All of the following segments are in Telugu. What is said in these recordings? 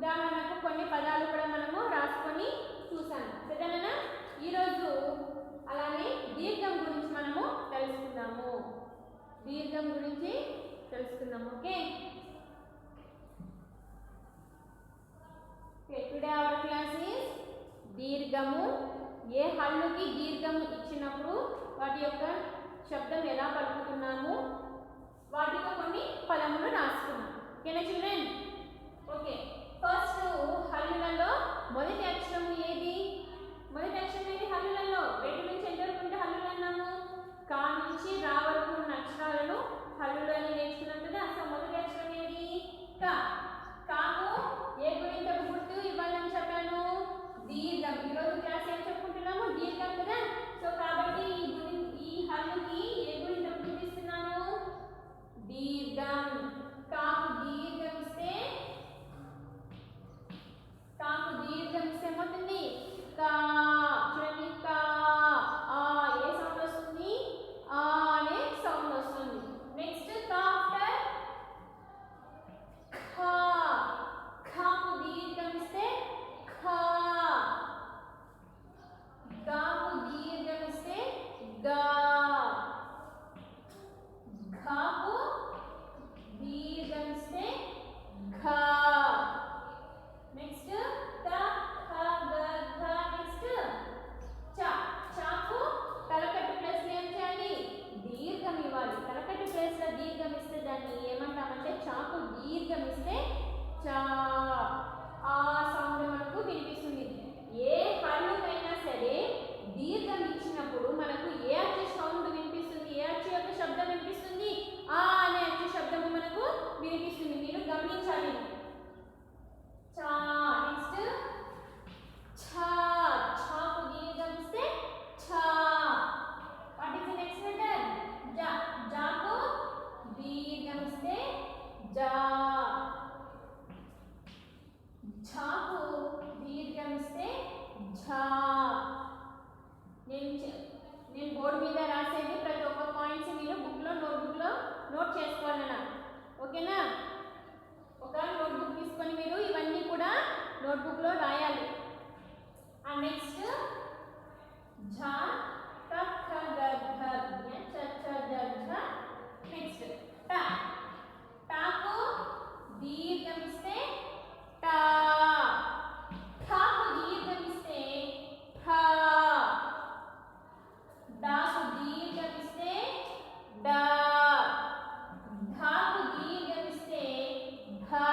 ఉదాహరణకు కొన్ని పదాలు కూడా మనము రాసుకొని చూసాము. సరేనా? ఈరోజు అలానే దీర్ఘం గురించి మనము తెలుసుకుందాము. దీర్ఘం గురించి తెలుసుకుందాము. Okay, today our class is దీర్ఘము. ఏ హల్లుకి దీర్ఘము ఇచ్చినప్పుడు వాటి యొక్క శబ్దం ఎలా పలుకుతున్నాము, వాటితో కొన్ని పదములు రాసుకున్నాం. ఓకేనా చిల్డ్రన్? ఓకే, ఫస్ట్ హల్లులలో మొదటి అక్షరం ఏది? మొదటి అక్షరం ఏది హల్లులలో? 2 నుంచి ఎంత వరకు ఉంటే హల్లులు అన్నాము? కా నుంచి రా వరకు ఉన్న అక్షరాలను హల్లులు అని నేర్చుకున్నాం కదా. సో మొదటి అక్షరం ఏది? కా. కాకు ఏ గుణింతపు గుర్తు ఇవ్వాలని చెప్పాను? దీర్ఘం. ఈరోజు క్లాస్ ఏం చెప్పుకుంటున్నాము? దీర్ఘం కదా. సో కాబట్టి ఈ హల్లుకి ఏ గుణింతపు గుర్తు ఇస్తున్నాను? దీర్ఘం. కాకు దీర్ఘం ఇస్తే ఏమవుతుంది? కా. చూడండి, కా. ఆ ఏ సౌండ్ వస్తుంది? ఆ అనే సౌండ్ వస్తుంది. నెక్స్ట్ కా ఆఫ్టర్ ఖా. ఖాకు దీర్ఘం ఇస్తే ఖా. గాకు దీర్ఘం ఇస్తే గా. ఘాకు దీర్ఘం ఇస్తే ఘా. నెక్స్ట్ త ఖ గ ఘ. నెక్స్ట్ చ. చాకు తలకట్టు ప్లేస్ ఏం చేయాలి? దీర్ఘం ఇవ్వాలి. తలకట్టు ప్లేస్ లో దీర్ఘం ఇస్తే దాన్ని ఏమంటామంటే చాకు దీర్ఘం ఇస్తే చా. ఆ సౌండ్ మనకు వినిపిస్తుంది. ఏ హల్లుకైనా సరే దీర్ఘం ఇచ్చినప్పుడు మనకు ఏ అచ్చు సౌండ్ వినిపిస్తుంది? ఏ అచ్చు యొక్క శబ్దం వినిపిస్తుంది? ఆ అనే అచ్చు శబ్దము మనకు వినిపిస్తుంది. మీరు గమనించాలి. చా. నెక్స్ట్ ఛా. ఛాకు దీర్ఘం ఇస్తే ఛా. What is the next letter? జా. జాకు దీర్ఘం ఇస్తే జా. ఝాకు దీర్ఘం ఇస్తే ఝా. నేను బోర్డు మీద రాసేది ప్రతి ఒక్క పాయింట్స్ మీరు నోట్బుక్లో నోట్ చేసుకోవాలన్నా. ఓకేనా? ఒక నోట్బుక్ తీసుకొని మీరు ఇవన్నీ కూడా నోట్బుక్లో రాయాలి. నెక్స్ట్ ఝా. క ఖ గ ఘ జ్ఞ చ ఛ జ ఝ. నెక్స్ట్ ట. టాకు దీర్ఘం ఇస్తే టా. ఠాకు దీర్ఘం ఇస్తే ఠా. డాకు దీర్ఘం ఇస్తే డా. ధాకు దీర్ఘం ఇస్తే ధా.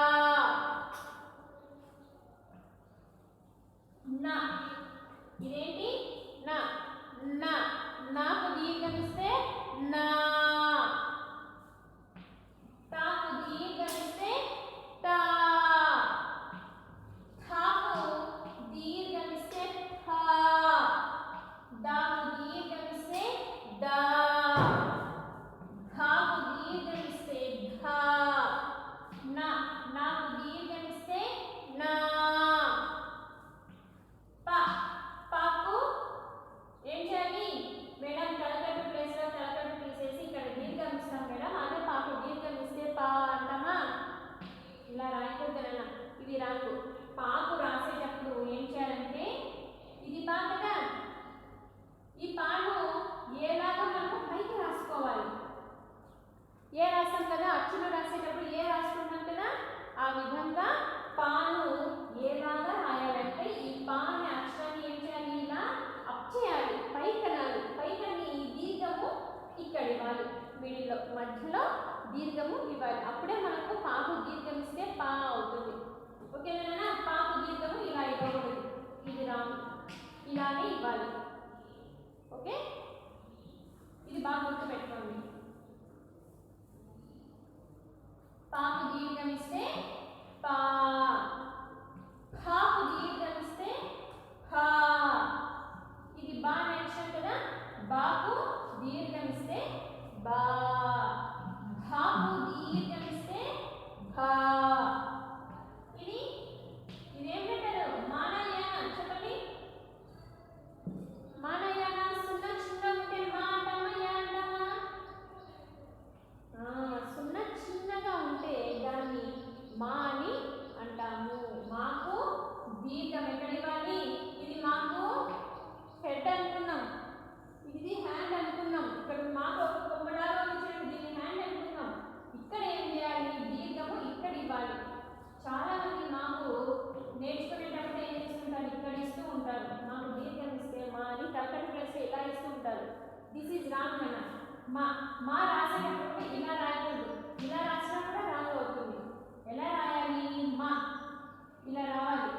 నా. ఇదేంటి? నా. నా. నాకు దీర్ఘం ఇస్తే నా. తాకు దీర్ఘం ఇస్తే తా. థాకు దీర్ఘం ఇస్తే థా. దాకు దీర్ఘం ఇస్తే దా. ఘాకు దీర్ఘం ఇస్తే ఘా. నా. నాకు దీర్ఘం ఇస్తే నా. ప. పాకు ఏం చేయాలి మేడం? తలకట్టు ప్లేస్ లో తలకట్టు తీసేసి ఇక్కడ దీర్ఘం ఇస్తాం మేడం. అదే పాకు దీర్ఘం ఇస్తే పా అంటామా? ఇలా రాయకూడదన్నా, ఇది రాకు. పాకు రాసేటప్పుడు ఏం చేయాలంటే ఇది పా కదా, ఈ పాను ఏలాగా మనము పైకి రాసుకోవాలి. ఏ రాస్తాం కదా, అచ్చులు రాసేటప్పుడు ఏ రాసుకుంటాం కదా, ఆ విధంగా పాను ఏలాగా రాయాలంటే ఈ పా అనే అక్షరాన్ని ఏం చేయాలి? ఇలా అప్ చేయాలి, పైకనాలి. పైకని ఈ దీర్ఘము ఇక్కడ ఇవ్వాలి, మిడిల్లో మధ్యలో దీర్ఘము ఇవ్వాలి. అప్పుడే మనకు పాకు దీర్ఘం ఇస్తే పా అవుతుంది. ఓకేనా? ఇలా ఇస్తూ ఉంటారు. దిస్ ఈజ్ రాంగ్ నాన్న. మా మా రాసేటప్పుడు ఇలా రాయకూడదు. ఇలా రాసినా కూడా రాంగ్ అవుతుంది. ఎలా రాయాలి? మా ఇలా రావాలి.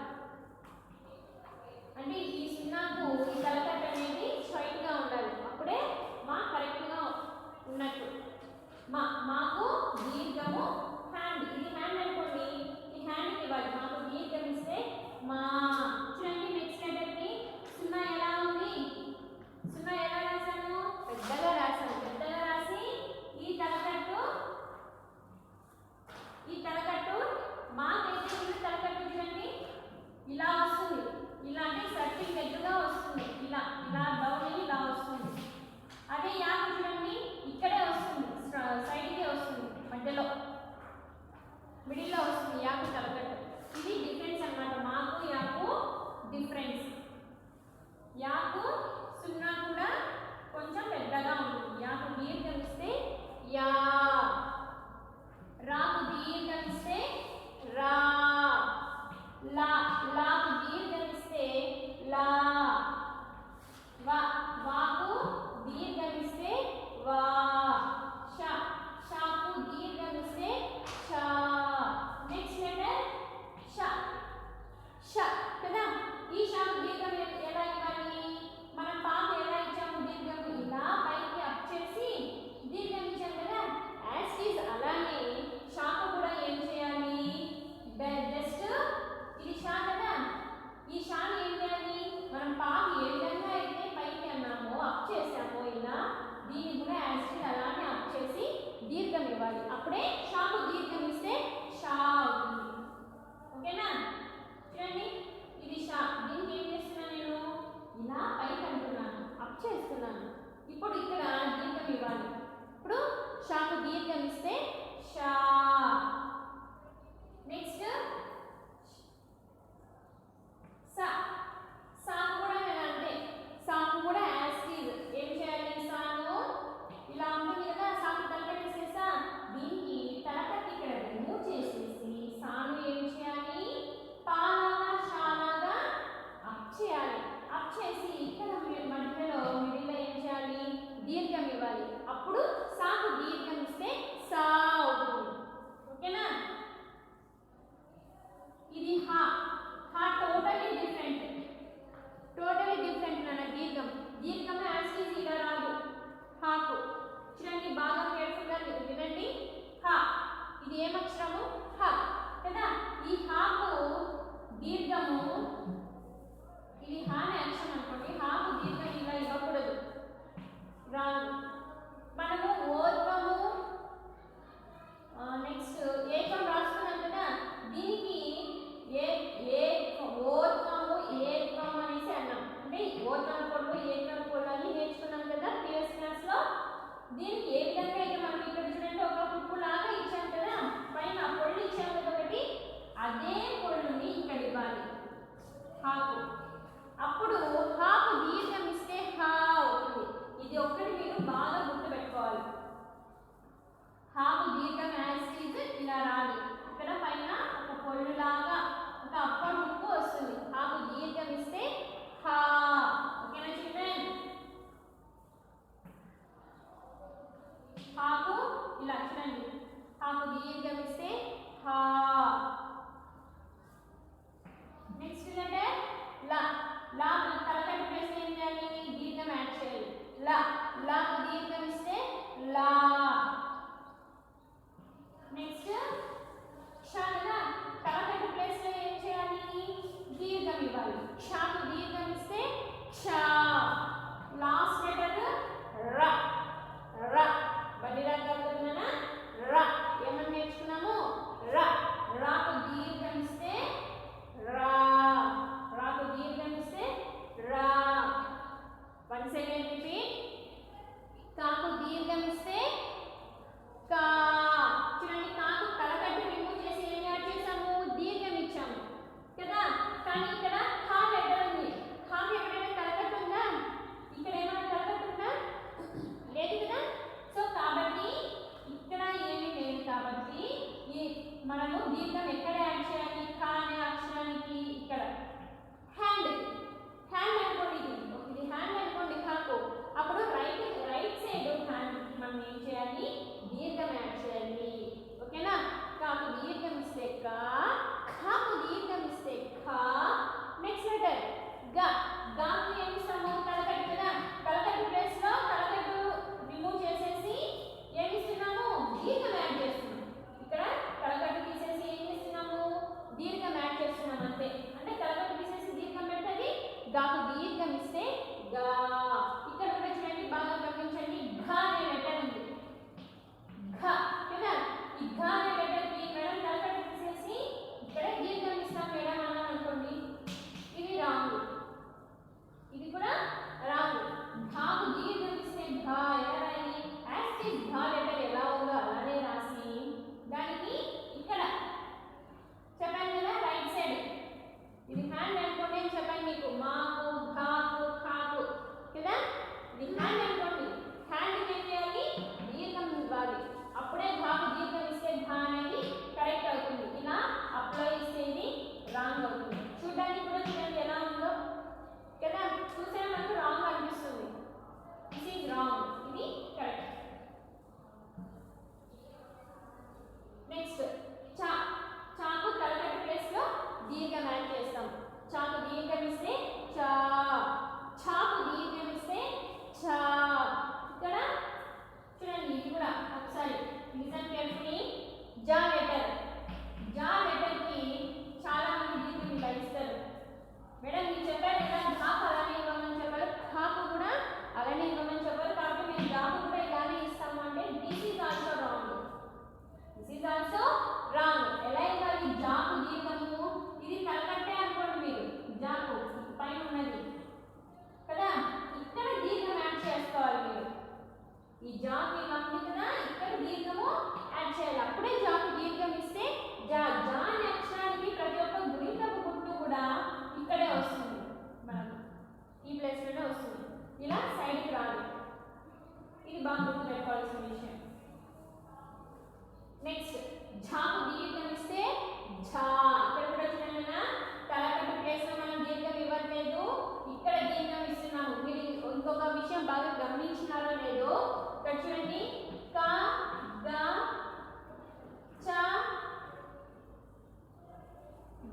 అంటే ఈ సున్నాకు ఈ తలకట్ట అనేది స్ట్రైట్గా ఉండాలి. అప్పుడే మా కరెక్ట్గా ఉన్నట్టు. మాకు దీర్ఘము హ్యాండ్, ఇది హ్యాండ్ అనుకోండి, ఈ హ్యాండ్కి ఇవ్వాలి. మాకు దీర్ఘం ఇస్తే మా. చూడండి నెక్స్ట్ లెటర్కి సున్నా ఎలా ఉంది? సున్నా ఎలా రాశాను? పెద్దగా రాశాను. పెద్దగా రాసి ఈ తలకట్టు మా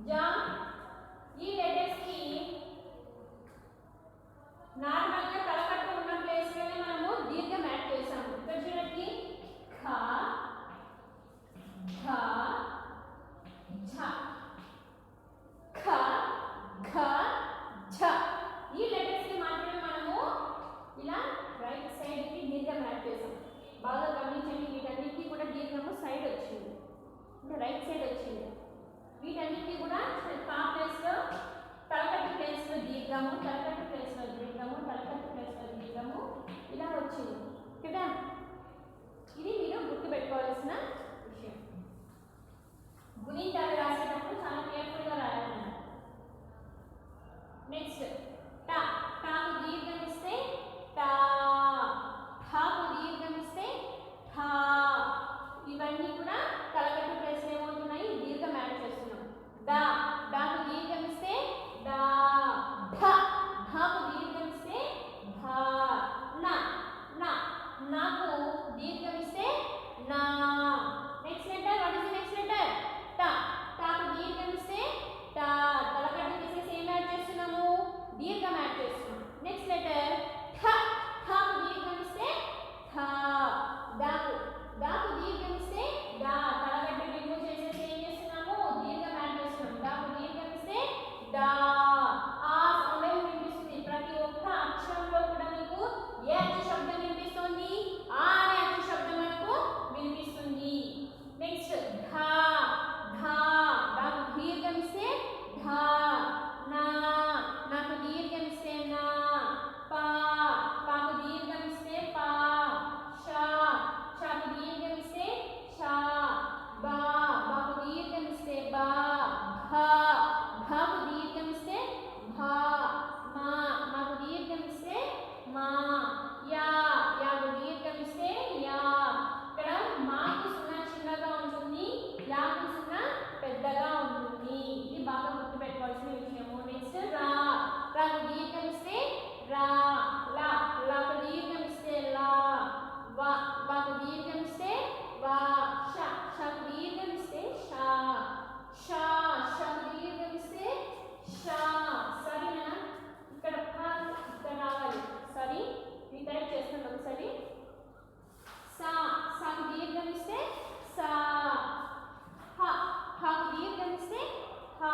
జ ఈ లెటర్స్ కి నార్మల్ గా తలకట్టు ఉన్న ప్లేస్ లోనే మనము దీర్ఘం యాడ్ చేసాము. ఇక్కడ చూడండి ఖ ఘ ఝ ఖ ఘ ఝ ఈ లెటర్స్ కి మాత్రమే మనము ఇలా రైట్ సైడ్ కి దీర్ఘం యాడ్ చేసాం. బాగా గమనించండి, వీటన్నిటికీ కూడా దీర్ఘము సైడ్ వచ్చింది, అంటే రైట్ సైడ్ వచ్చింది. వీటన్నిటికీ కూడా కా ప్లేస్ లో తలకట్టు ప్లేస్ లో దీర్ఘము, తలకట్టు ప్లేస్ లో దీర్ఘము, తలకట్టు ప్లేస్ లో దీర్ఘము ఇలా వచ్చింది కదా. ఇది మీరు గుర్తుపెట్టుకోవాల్సిన విషయం. గుణింతాలు రాసేటప్పుడు చాలా కేర్ఫుల్ గా రాయాలన్నమాట. నెక్స్ట్ టా, టాకు దీర్ఘం ఇస్తే టా, ఠాకు దీర్ఘం ఇస్తే ఠా. ఇవన్నీ కూడా తలకట్టు ప్లేస్ లో ఏమవుతున్నాయి, దీర్ఘం యాడ్ చేస్తున్నాం. డా, డాకు దీర్ఘం ఇస్తే డా, ఢ, ఢాకు దీర్ఘం ఇస్తే ఢా. నా, నా, నాకు దీర్ఘం ఇస్తే నా. Next letter, what is the next letter? టా, టాకు దీర్ఘం ఇస్తే టా. తలకట్టు తీసేసి ఏం యాడ్ చేస్తున్నాము, దీర్ఘం యాడ్ చేస్తున్నాం. నెక్స్ట్ లెటర్ ఠ, ఠాకు దీర్ఘం ఇస్తే ఠా. డాకు, డాకు దీర్ఘం ఇస్తే డా. తలకట్టు రిమూవ్ చేసేసి ఏం చేస్తున్నాము, దీర్ఘం యాడ్ చేస్తున్నాం. డాకు దీర్ఘం ఇస్తే డా. ఆ సౌండ్ వినిపిస్తుంది. ప్రతి ఒక్క అక్షరంలో కూడా మీకు ఏ అక్షర శబ్దం వినిపిస్తుంది, ఆ అనే అక్షర శబ్దం మనకు వినిపిస్తుంది. నెక్స్ట్ ఢా, ఢా, డాకు దీర్ఘం ఇస్తే ఢా. నా, నాకు దీర్ఘం ఇస్తే నా. పా, పాకు దీర్ఘం ఇస్తే పా. షా, షాకు దీర్ఘం ఇస్తే షా. బా, బాకు దీర్ఘం ఇస్తే బా. భా, భాకు దీర్ఘం ఇస్తే భా. మా, మాకు దీర్ఘం ఇస్తే మా. యా, యాకు దీర్ఘం ఇస్తే యా. ఇక్కడ మాకు సున్నా చిన్నగా ఉంటుంది, యాకు సున్నా పెద్దగా ఉంటుంది. ఇది బాగా గుర్తుపెట్టుకోవాల్సిన విషయము. నెక్స్ట్ రా, రాకు దీర్ఘం ఇస్తే రా. లా, లాకు దీర్ఘం ఇస్తే లా. వా, వాకు దీర్ఘం ఇస్తే వా. షా, షాకు దీర్ఘం ఇస్తే షా. షా, షాకు దీర్ఘం ఇస్తే షా. సరేనా? ఇక్కడ పా, ఇక్కడ రావాలి. సారీ, ఇది కరెక్ట్ చేస్తాను ఒకసారి. సా, సాకు దీర్ఘం ఇస్తే సా. హ, హాకు దీర్ఘం ఇస్తే హా.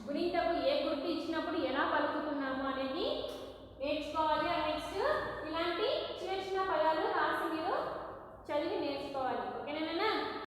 గుణింతకు ఏ గుర్తు ఇచ్చినప్పుడు ఎలా పలుకుతున్నాము అనేది నేర్చుకోవాలి. నెక్స్ట్ ఇలాంటి చిన్న చిన్న పదాలు రాసి మీరు చదివి నేర్చుకోవాలి.